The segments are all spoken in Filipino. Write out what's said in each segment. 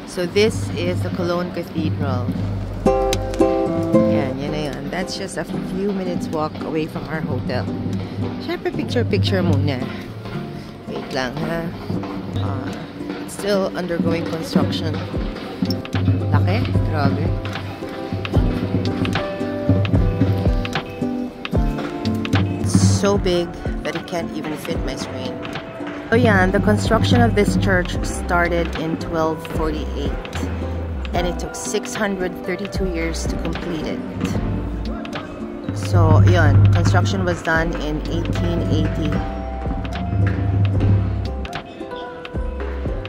So this is the Cologne Cathedral. Yan na yan. That's just a few minutes walk away from our hotel. Syempre picture muna. Wait lang ha. It's still undergoing construction. Laki? Grabe. It's so big that it can't even fit my screen. So yeah, the construction of this church started in 1248 and it took 632 years to complete it. So yun, construction was done in 1880.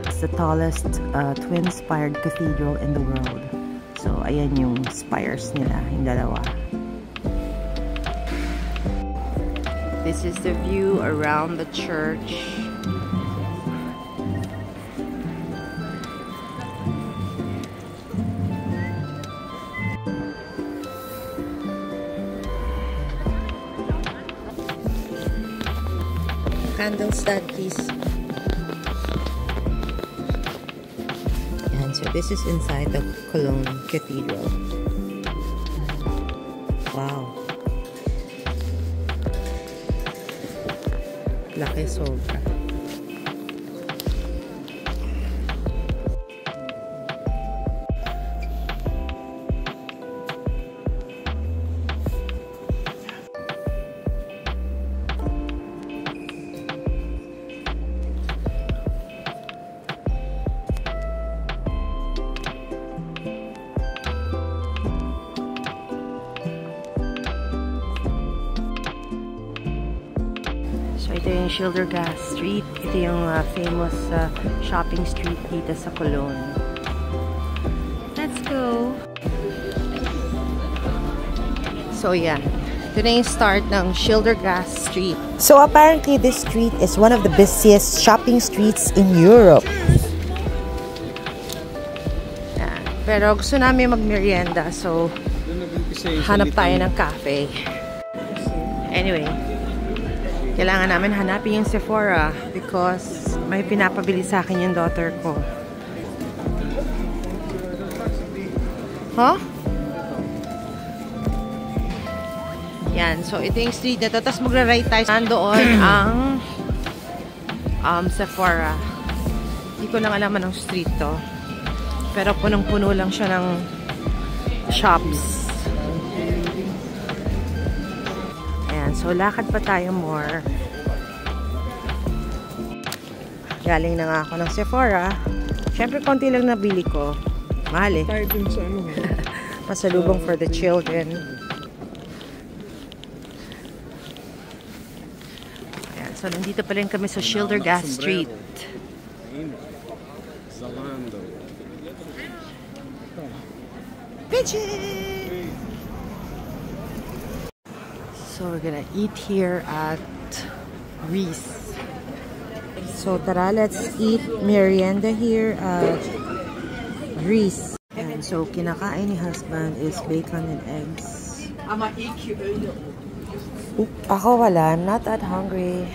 It's the tallest twin-spired cathedral in the world. So ayan yung spires nila, yung dalawa. This is the view around the church. Candle stand, please. And so this is inside the Cologne Cathedral. Wow. Laki sobra. So ito yung Schildergasse Street. Ito yung famous shopping street dito sa Cologne. Let's go! So yeah, ito na yung start ng Schildergasse Street. So apparently this street is one of the busiest shopping streets in Europe. Yeah, pero gusto namin mag-merienda, so hanap tayo ng cafe. Anyway, kailangan namin hanapin yung Sephora because may pinapabili sa akin yung daughter ko. Huh? Yan. So, ito yung street na to. Tapos magra-right tayo. Nandoon ang Sephora. Hindi ko lang alam anong street to. Pero punong-puno lang siya ng shops. So, lakad pa tayo more. Galing na nga ako ng Sephora. Siyempre, konti lang nabili ko. Mahal eh. Masalubong for the children. Ayan, so, nandito pa rin kami sa Schildergasse Street. Pigeon! So we're gonna eat here at Reese. So tara, let's eat merienda here at Reese. And so kinakain ni husband is bacon and eggs. Ako wala, I'm not that hungry.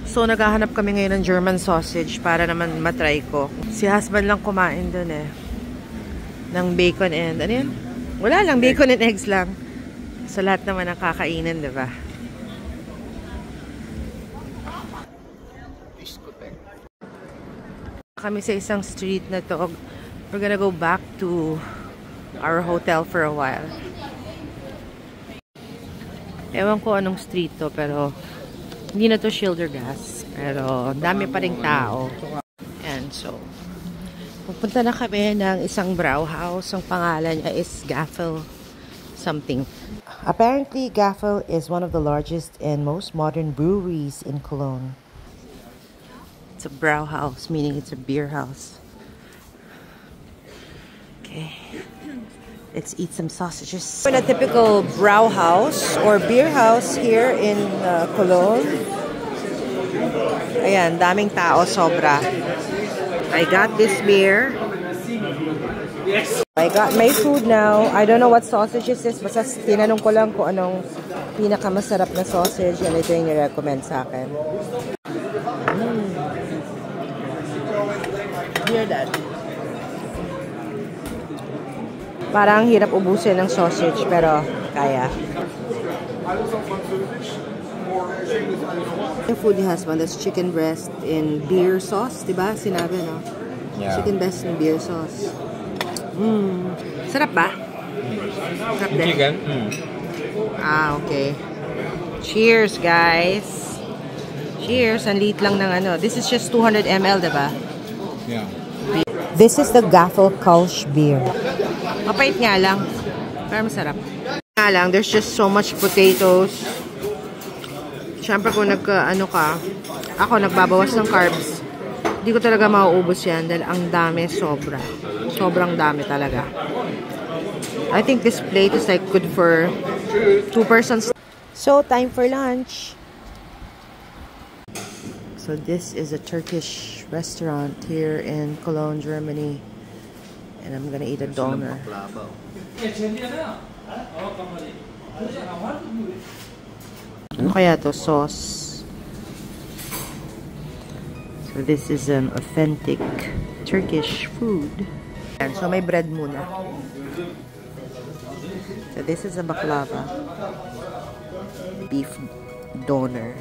So naghahanap kami ngayon ng German sausage para naman matry ko. Si husband lang kumain dun eh. Ng bacon and ano yun? Wala lang, bacon and eggs lang. So, lahat naman ang kakainin, diba? Kami sa isang street na to. We're gonna go back to our hotel for a while. Ewan ko anong street to, pero hindi na to Schildergasse. Pero dami pa rin tao. And so, pupunta na kami ng isang Brauhaus. Ang pangalan niya is Gaffel something. Apparently, Gaffel is one of the largest and most modern breweries in Cologne. It's a Brauhaus, meaning it's a beer house. Okay. Let's eat some sausages. In a typical Brauhaus or beer house here in Cologne. Ayan, daming tao, sobra. I got this beer. I got my food now. I don't know what sausages is. Basta tinanong ko lang kung anong pinakamasarap na sausage. Yan ito yung i-recommend sa akin. Dear Dad. Parang hirap ubusin ng sausage, pero kaya. Yung food ni husband, that's chicken breast in beer sauce, diba? Sinabi, no? Yeah. Chicken breast in beer sauce. Sarap ba? Sarap din. Chicken? Ah, okay. Cheers, guys. Cheers. Ang liit lang ng ano. This is just 200 ml, diba? Yeah. This is the Gaffel Kulsch beer. Mapait nga lang. Pero masarap. Nga lang, there's just so much potatoes. Siyempre kung ako nagbabawas ng carbs, hindi ko talaga mauubos yan dahil ang dami, sobra. Sobrang dami talaga. I think this plate is like good for 2 persons. So, time for lunch. So, this is a Turkish restaurant here in Cologne, Germany. And I'm gonna eat a doner. Ano kaya to? Sauce. So this is an authentic Turkish food. And so may bread muna. So this is a baklava. Beef doner.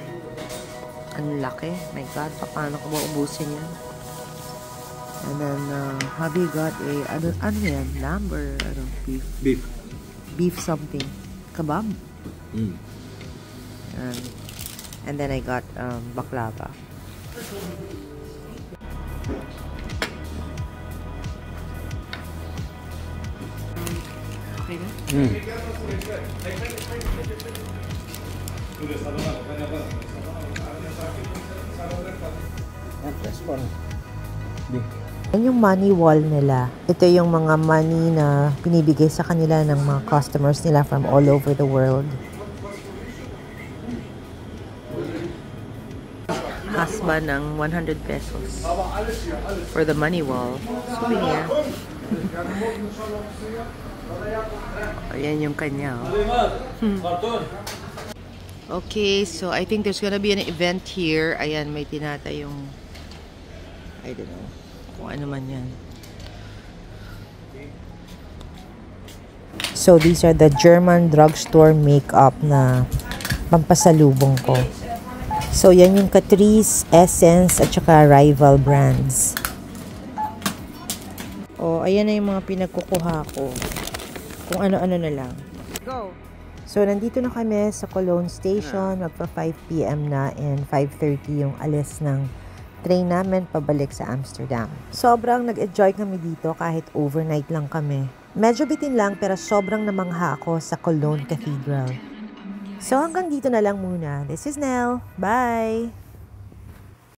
Ang laki. My God, paano ko maubusin yan? And then, hubby got a, ano yan? Lamb or beef? Beef. Beef something. Kebab? And then I got baklava. Okay na? Yan yung money wall nila. Ito yung mga money na pinibigay sa kanila ng mga customers nila from all over the world. Hasba ng 100 pesos for the money wall. Souvenir. Ayan yung kanya. Okay, so I think there's gonna be an event here. Ayan, may tinata yung I don't know kung ano man yan. So these are the German drugstore makeup na pampasalubong ko. So yan yung Catrice, Essence at saka Rival brands. Oh, ayan na yung mga pinagkukuha ko. Kung ano-ano na lang. Go! So nandito na kami sa Cologne Station. Magpa 5 PM na and 5:30 yung alis ng train namin pabalik sa Amsterdam. Sobrang nag-enjoy kami dito kahit overnight lang kami. Medyo bitin lang pero sobrang namangha ako sa Cologne Cathedral. So hanggang dito na lang muna. This is Nell. Bye!